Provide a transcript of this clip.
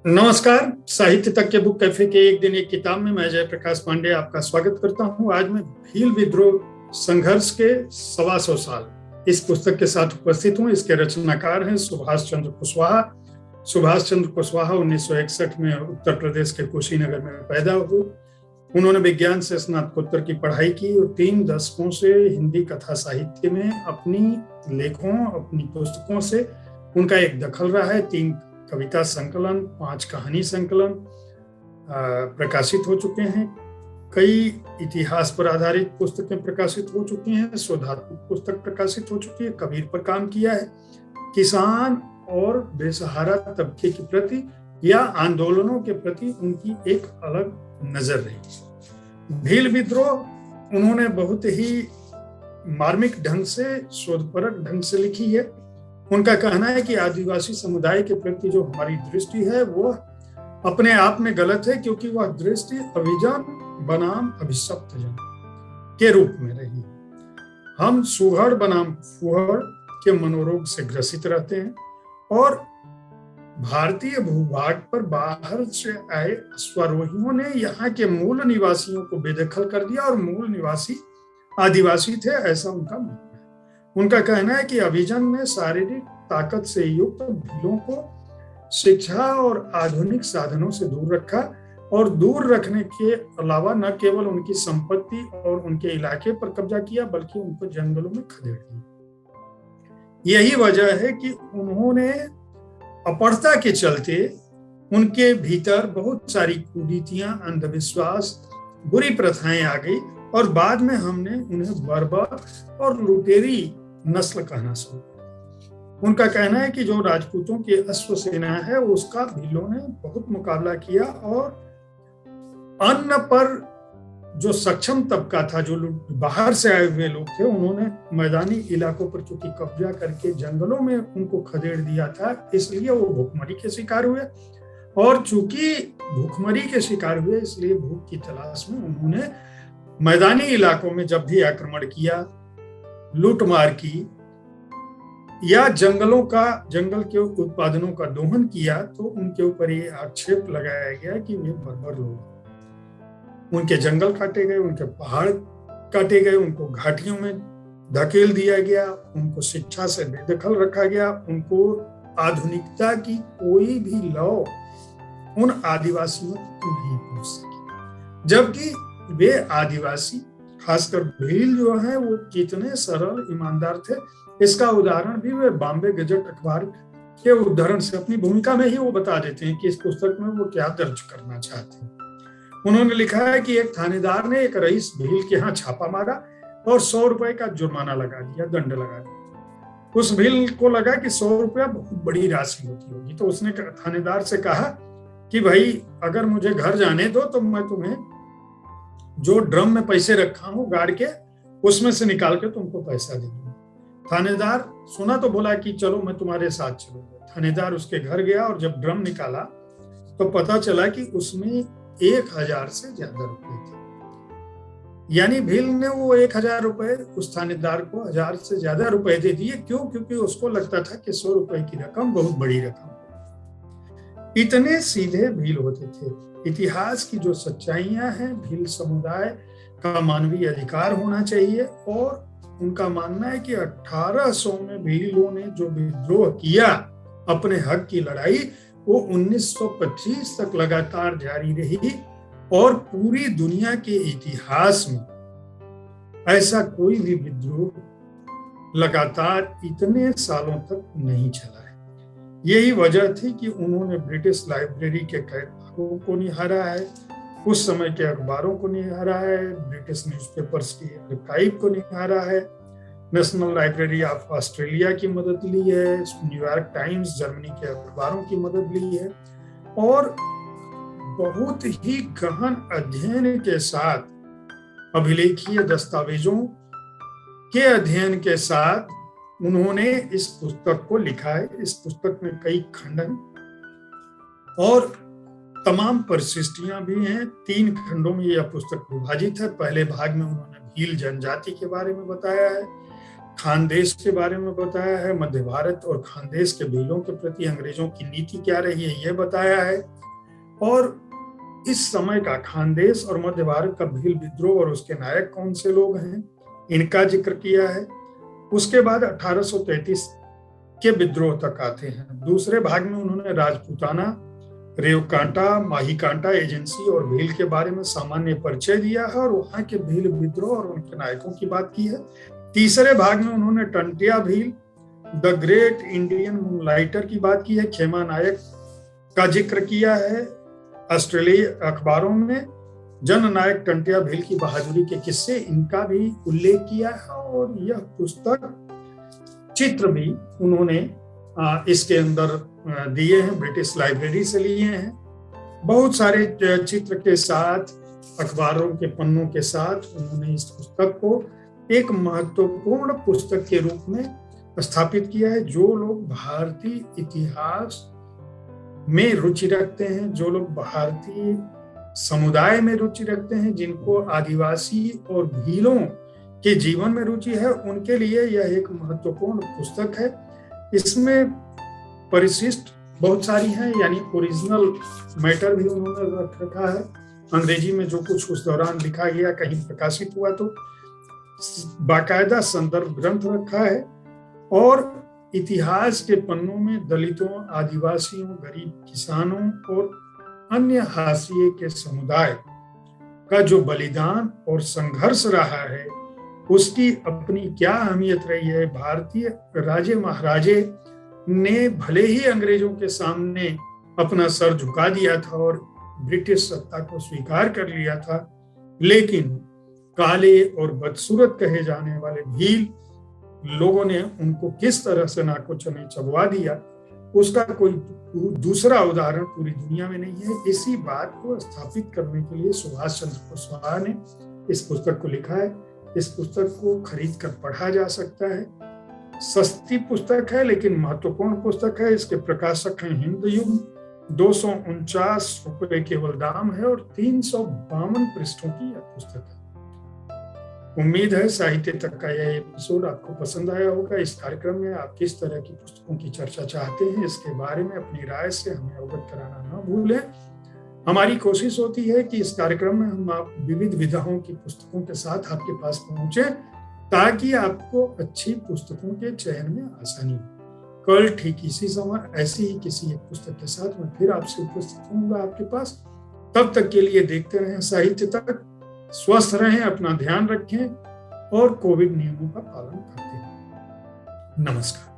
नमस्कार। साहित्य तक के बुक कैफे के एक दिन एक किताब में मैं जयप्रकाश पांडे आपका स्वागत करता हूं। आज मैं भील विद्रोह संघर्ष के 125 साल इस पुस्तक के साथ उपस्थित हूं। इसके रचनाकार हैं सुभाष चंद्र कुशवाहा। सुभाष चंद्र कुशवाहा 1961 में उत्तर प्रदेश के कुशीनगर में पैदा हुए। उन्होंने विज्ञान से स्नातकोत्तर की पढ़ाई की और 3 दशकों से हिंदी कथा साहित्य में अपनी लेखों, अपनी पुस्तकों से उनका एक दखल रहा है। 3 कविता संकलन, 5 कहानी संकलन प्रकाशित हो चुके हैं। कई इतिहास पर आधारित पुस्तकें प्रकाशित हो चुकी हैं। शोधात्मक पुस्तक प्रकाशित हो चुकी है। कबीर पर काम किया है। किसान और बेसहारा तबके के प्रति या आंदोलनों के प्रति उनकी एक अलग नजर रही। भील विद्रोह उन्होंने बहुत ही मार्मिक ढंग से, शोधपरक ढंग से लिखी है। उनका कहना है कि आदिवासी समुदाय के प्रति जो हमारी दृष्टि है वो अपने आप में गलत है, क्योंकि वह दृष्टि अभिजन बनाम अभिशप्त जन के रूप में रही। हम सुहड़ बनाम फुहड़ के मनोरोग से ग्रसित रहते हैं और भारतीय भूभाग पर बाहर से आए अश्वारोहियों ने यहाँ के मूल निवासियों को बेदखल कर दिया और मूल निवासी आदिवासी थे, ऐसा उनका मानना है। उनका कहना है कि अभिजन ने शारीरिक ताकत से युक्त भीलों को शिक्षा और आधुनिक साधनों से दूर रखा और दूर रखने के अलावा न केवल उनकी संपत्ति और उनके इलाके पर कब्जा किया, बल्कि उनको जंगलों में खदेड़ दिया। यही वजह है कि उन्होंने अपढ़ता के चलते उनके भीतर बहुत सारी कुरीतियां, अंधविश्वास, बुरी प्रथाएं आ गई और बाद में हमने उन्हें बर्बर और लुटेरी नस्ल कहना शुरू किया। उनका कहना है कि जो राजपूतों की अश्व सेना है उसका भीलों ने बहुत मुकाबला किया और अन्न पर जो सक्षम तबका था, जो बाहर से आए हुए लोग थे, उन्होंने मैदानी इलाकों पर चूंकि कब्जा करके जंगलों में उनको खदेड़ दिया था, इसलिए वो भूखमरी के शिकार हुए। और चूंकि भूखमरी के शिकार हुए इसलिए भूख की तलाश में उन्होंने मैदानी इलाकों में जब भी आक्रमण किया, लूटमार की या जंगल के उत्पादनों का दोहन किया, तो उनके ऊपर ये आक्षेप लगाया गया कि वे बर्बर लोग। उनके जंगल काटे गए, उनके पहाड़ काटे गए, उनको घाटियों में धकेल दिया गया, उनको शिक्षा से बेदखल रखा गया, उनको आधुनिकता की कोई भी लौ उन आदिवासियों तक नहीं पहुंच सकी। जबकि वे आदिवासी, खासकर भील जो है, वो कितने सरल, ईमानदार थे, इसका उदाहरण भी वे बॉम्बे गजट अखबार के उदाहरण से अपनी भूमिका में ही वो बता देते हैं कि इस पुस्तक में वो क्या दर्ज करना चाहते हैं। उन्होंने लिखा है कि एक थानेदार ने एक रईस भील के यहाँ छापा मारा और 100 रुपए का जुर्माना लगा दिया, दंड लगा दिया। उस भील को लगा कि 100 रुपया बहुत बड़ी राशि होती होगी, तो उसने थानेदार से कहा कि भाई अगर मुझे घर जाने दो तो मैं तुम्हें जो ड्रम में पैसे रखा हूं गाड़ के, उसमें से निकाल के तुमको पैसा दे दूंगा। थानेदार सुना तो बोला कि चलो मैं तुम्हारे साथ चलूंगा। थानेदार उसके घर गया और जब ड्रम निकाला तो पता चला कि उसमें 1000 से ज्यादा रुपए थे। यानी भील ने वो 1000 रुपए उस थानेदार को 1000 से ज्यादा रुपए दे दिए। क्यों? क्योंकि उसको लगता था कि 100 रुपए की रकम बहुत बड़ी रकम। इतने सीधे भील होते थे। इतिहास की जो सच्चाइयां हैं, भील समुदाय का मानवीय अधिकार होना चाहिए और उनका मानना है कि 1800 में भीलों ने जो विद्रोह किया, अपने हक की लड़ाई, वो 1925 तक लगातार जारी रही और पूरी दुनिया के इतिहास में ऐसा कोई भी विद्रोह लगातार इतने सालों तक नहीं चला है। यही वजह थी कि उन्होंने ब्रिटिश लाइब्रेरी के कैटलॉगों को निहारा है, उस समय के अखबारों को निहारा है, ब्रिटिश न्यूज़पेपर्स की आर्काइव को निहारा है, नेशनल लाइब्रेरी ऑफ ऑस्ट्रेलिया की मदद ली है, न्यूयॉर्क टाइम्स जर्मनी के अखबारों की मदद ली है और बहुत ही गहन अध्ययन के साथ, अभिलेखीय दस्तावेजों के अध्ययन के साथ उन्होंने इस पुस्तक को लिखा है। इस पुस्तक में कई खंडन और तमाम परिशिष्टियां भी हैं। 3 खंडों में यह पुस्तक विभाजित है। पहले भाग में उन्होंने भील जनजाति के बारे में बताया है, खानदेश के बारे में बताया है, मध्य भारत और खानदेश के भीलों के प्रति अंग्रेजों की नीति क्या रही है यह बताया है, और इस समय का खानदेश और मध्य भारत का भील विद्रोह और उसके नायक कौन से लोग हैं इनका जिक्र किया है। उसके बाद 1833 के विद्रोह तक आते हैं। दूसरे भाग में उन्होंने राजपूताना, रेवकांटा, माहीकांटा एजेंसी और भील के बारे में सामान्य परिचय दिया है और वहां के भील विद्रोह और उनके नायकों की बात की है। तीसरे भाग में उन्होंने Tantia Bhil, the great Indian moonlighter की बात की है, खेमा नायक का जिक्र किया है। ऑस्ट्रेलियाई अखबारों में जननायक टंटिया भील की बहादुरी के किस्से इनका भी उल्लेख किया है, और यह पुस्तक चित्र भी उन्होंने इसके अंदर दिए हैं, ब्रिटिश लाइब्रेरी से लिए हैं। बहुत सारे चित्र के साथ, अखबारों के पन्नों के साथ उन्होंने इस पुस्तक को एक महत्वपूर्ण पुस्तक के रूप में स्थापित किया है। जो लोग भारतीय इतिहास में रुचि रखते हैं, जो लोग भारतीय समुदाय में रुचि रखते हैं, जिनको आदिवासी और भीलों के जीवन में रुचि है, उनके लिए यह एक महत्वपूर्ण पुस्तक है। इसमें परिशिष्ट बहुत सारी हैं, यानी ओरिजिनल मैटर भी उन्होंने रख रखा है। अंग्रेजी में जो कुछ उस दौरान लिखा गया, कहीं प्रकाशित हुआ तो बाकायदा संदर्भ ग्रंथ रखा है, और इतिहास के पन्नों में दलितों, आदिवासियों, गरीब किसानों और अन्य हाशिए के समुदाय का जो बलिदान और संघर्ष रहा है, उसकी अपनी क्या अहमियत रही है। भारतीय राजे महाराजे ने भले ही अंग्रेजों के सामने अपना सर झुका दिया था और ब्रिटिश सत्ता को स्वीकार कर लिया था, लेकिन काले और बदसूरत कहे जाने वाले भील लोगों ने उनको किस तरह से नाको चने चबवा दिया, उसका कोई दूसरा उदाहरण पूरी दुनिया में नहीं है। इसी बात को स्थापित करने के लिए सुभाष चंद्र कुशवाहा ने इस पुस्तक को लिखा है। इस पुस्तक को खरीद कर पढ़ा जा सकता है। सस्ती पुस्तक है लेकिन महत्वपूर्ण पुस्तक है। इसके प्रकाशक हैं हिंद युग। 249 रुपए केवल दाम है और 352 पृष्ठों की यह पुस्तक है। उम्मीद है साहित्य तक का यह एपिसोड आपको पसंद आया होगा। इस कार्यक्रम में आप किस तरह की पुस्तकों की चर्चा चाहते हैं, इसके बारे में अपनी राय से हमें अवगत कराना न भूलें। हमारी कोशिश होती है कि इस कार्यक्रम में हम आप विविध विधाओं की पुस्तकों के साथ आपके पास पहुंचे, ताकि आपको अच्छी पुस्तकों के चयन में आसानी हो। कल ठीक इसी समय ऐसी ही किसी एक पुस्तक के साथ मैं फिर आपसे उपस्थित होऊंगा आपके पास। तब तक के लिए देखते रहें साहित्य तक, स्वस्थ रहें, अपना ध्यान रखें और कोविड नियमों का पालन करते रहें। नमस्कार।